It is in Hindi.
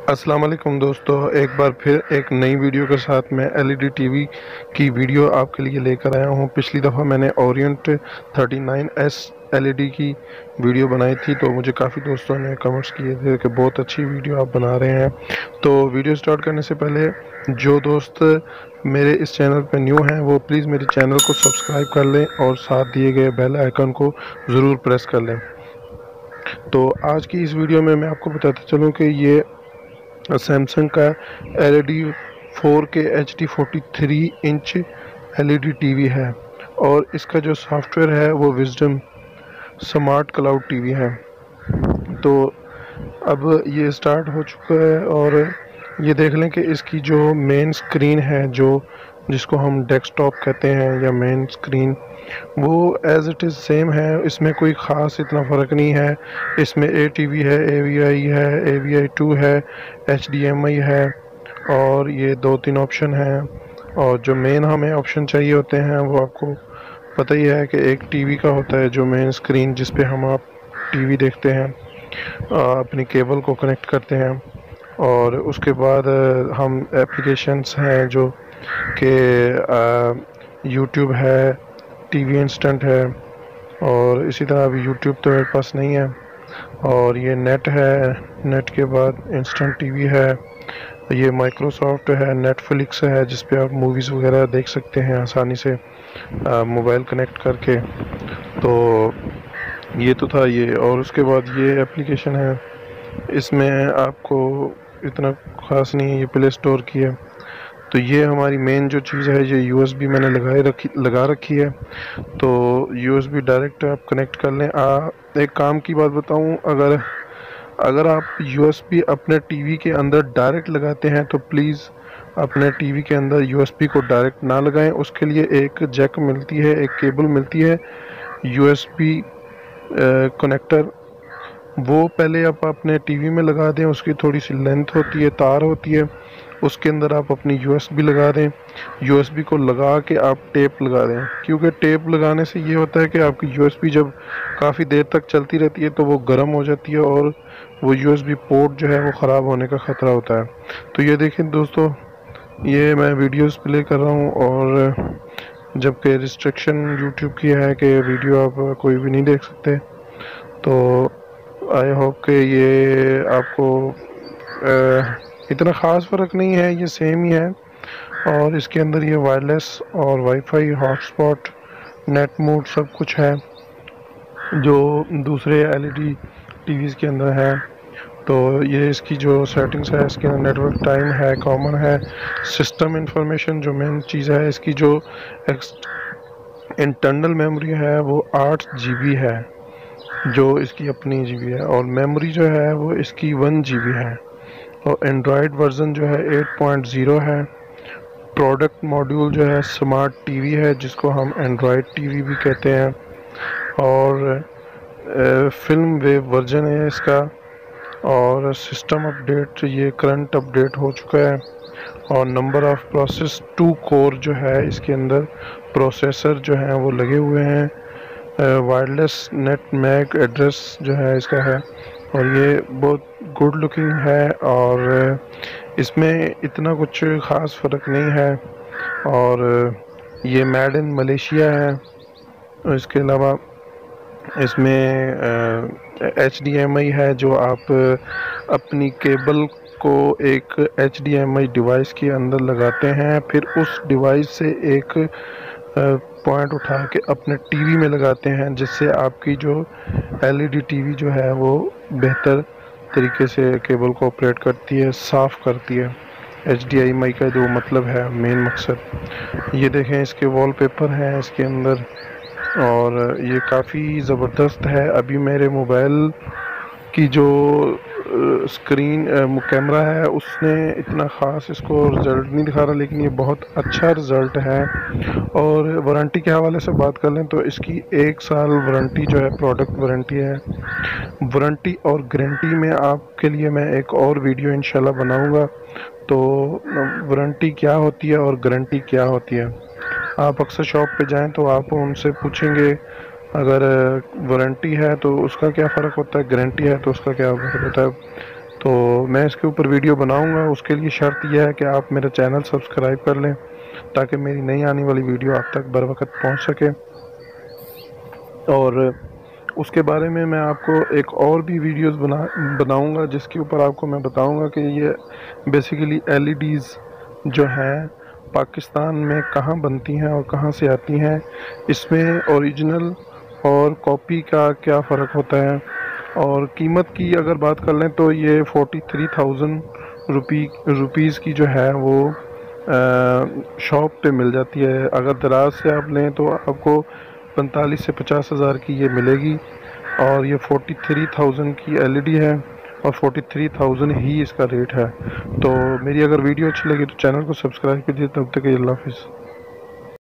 अस्सलाम वालेकुम दोस्तों, एक बार फिर एक नई वीडियो के साथ मैं एलईडी टीवी की वीडियो आपके लिए लेकर आया हूं। पिछली दफ़ा मैंने ओरिएंट 39S एलईडी की वीडियो बनाई थी, तो मुझे काफ़ी दोस्तों ने कमेंट्स किए थे कि बहुत अच्छी वीडियो आप बना रहे हैं। तो वीडियो स्टार्ट करने से पहले जो दोस्त मेरे इस चैनल पर न्यू हैं वो प्लीज़ मेरे चैनल को सब्सक्राइब कर लें और साथ दिए गए बेल आइकन को ज़रूर प्रेस कर लें। तो आज की इस वीडियो में मैं आपको बताता चलूँ कि ये सैमसंग का LED 4K HD 43 inch LED TV है और इसका जो सॉफ्टवेयर है वो विजडम स्मार्ट क्लाउड टीवी है। तो अब ये स्टार्ट हो चुका है और ये देख लें कि इसकी जो मेन स्क्रीन है, जो जिसको हम डेस्कटॉप कहते हैं या मेन स्क्रीन, वो एज इट इज़ सेम है। इसमें कोई ख़ास इतना फ़र्क नहीं है। इसमें ATV है, AVI है, AVI 2 है, HDMI है और ये 2-3 ऑप्शन हैं। और जो मेन हमें ऑप्शन चाहिए होते हैं वो आपको पता ही है कि एक टीवी का होता है जो मेन स्क्रीन, जिस पे हम आप टीवी देखते हैं, अपनी केबल को कनेक्ट करते हैं। और उसके बाद हम एप्लीकेशंस हैं जो कि यूट्यूब है, टीवी इंस्टेंट है और इसी तरह अभी यूट्यूब तो मेरे पास नहीं है। और ये नेट है, नेट के बाद इंस्टेंट टीवी है, ये माइक्रोसॉफ्ट है, नेटफ्लिक्स है जिस पे आप मूवीज़ वगैरह देख सकते हैं आसानी से मोबाइल कनेक्ट करके। तो ये तो था ये। और उसके बाद ये एप्लीकेशन है, इसमें आपको इतना ख़ास नहीं है, ये प्ले स्टोर की है। तो ये हमारी मेन जो चीज़ है, ये USB मैंने लगा रखी है। तो USB डायरेक्ट आप कनेक्ट कर लें। एक काम की बात बताऊं, अगर आप USB अपने टीवी के अंदर डायरेक्ट लगाते हैं तो प्लीज़ अपने टीवी के अंदर USB को डायरेक्ट ना लगाएं। उसके लिए एक जैक मिलती है, एक केबल मिलती है USB कनेक्टर, वो पहले आप अपने टीवी में लगा दें। उसकी थोड़ी सी लेंथ होती है, तार होती है, उसके अंदर आप अपनी USB लगा दें। USB को लगा के आप टेप लगा दें, क्योंकि टेप लगाने से ये होता है कि आपकी USB जब काफ़ी देर तक चलती रहती है तो वो गर्म हो जाती है और वो USB पोर्ट जो है वो ख़राब होने का ख़तरा होता है। तो ये देखें दोस्तों, ये मैं वीडियोस प्ले कर रहा हूँ और जबकि रिस्ट्रिक्शन यूट्यूब की है कि वीडियो आप कोई भी नहीं देख सकते। तो आई होप कि ये आपको इतना ख़ास फ़र्क नहीं है, ये सेम ही है। और इसके अंदर ये वायरलेस और वाईफाई, हॉटस्पॉट, नेट मोड सब कुछ है जो दूसरे एलईडी टीवीज़ के अंदर है। तो ये इसकी जो सेटिंग्स है, इसके अंदर नेटवर्क टाइम है, कॉमन है, सिस्टम इंफॉर्मेशन जो मेन चीज़ है, इसकी जो इंटरनल मेमोरी है वो 8 GB है, जो इसकी अपनी GB है। और मेमोरी जो है वो इसकी 1 GB है। और एंड्रॉयड वर्जन जो है 8.0 है। प्रोडक्ट मॉड्यूल जो है स्मार्ट टीवी है, जिसको हम एंड्रॉयड टीवी भी कहते हैं। और फिल्म वेव वर्जन है इसका। और सिस्टम अपडेट, ये करंट अपडेट हो चुका है। और नंबर ऑफ प्रोसेस 2 कोर जो है इसके अंदर प्रोसेसर जो हैं वो लगे हुए हैं। वायरलेस नेट मैक एड्रेस जो है इसका है और ये बहुत गुड लुकिंग है और इसमें इतना कुछ ख़ास फ़र्क नहीं है। और ये मेड इन मलेशिया है। और इसके अलावा इसमें HDMI है, जो आप अपनी केबल को एक HDMI डिवाइस के अंदर लगाते हैं, फिर उस डिवाइस से एक पॉइंट उठा के अपने टीवी में लगाते हैं, जिससे आपकी जो एलईडी टीवी जो है वो बेहतर तरीके से केबल को ऑपरेट करती है, साफ़ करती है। HDMI का जो मतलब है, मेन मकसद। ये देखें, इसके वॉलपेपर हैं इसके अंदर और ये काफ़ी ज़बरदस्त है। अभी मेरे मोबाइल की जो स्क्रीन कैमरा है उसने इतना ख़ास इसको रिज़ल्ट नहीं दिखा रहा, लेकिन ये बहुत अच्छा रिज़ल्ट है। और वारंटी के हवाले से बात कर लें तो इसकी 1 साल वारंटी जो है, प्रोडक्ट वारंटी है। वारंटी और गारंटी में आपके लिए मैं एक और वीडियो इंशाल्लाह बनाऊंगा। तो वारंटी क्या होती है और गारंटी क्या होती है, आप अक्सर शॉप पे जाएं तो आप उनसे पूछेंगे, अगर वारंटी है तो उसका क्या फ़र्क होता है, गारंटी है तो उसका क्या फ़र्क होता है। तो मैं इसके ऊपर वीडियो बनाऊंगा। उसके लिए शर्त यह है कि आप मेरा चैनल सब्सक्राइब कर लें ताकि मेरी नई आने वाली वीडियो आप तक बर वक्त पहुँच सके। और उसके बारे में मैं आपको एक और भी वीडियोस बनाऊंगा जिसके ऊपर आपको मैं बताऊंगा कि ये बेसिकली एलईडीज़ जो हैं पाकिस्तान में कहाँ बनती हैं और कहाँ से आती हैं, इसमें ओरिजिनल और कॉपी का क्या फ़र्क होता है। और कीमत की अगर बात कर लें तो ये 43,000 रुपीज़ की जो है वो शॉप पे मिल जाती है। अगर दराज से आप लें तो आपको 45 से 50 हज़ार की ये मिलेगी। और ये 43,000 की एलईडी है और 43,000 ही इसका रेट है। तो मेरी अगर वीडियो अच्छी लगी तो चैनल को सब्सक्राइब कीजिए। तब तक के लिए अल्लाह हाफिज़।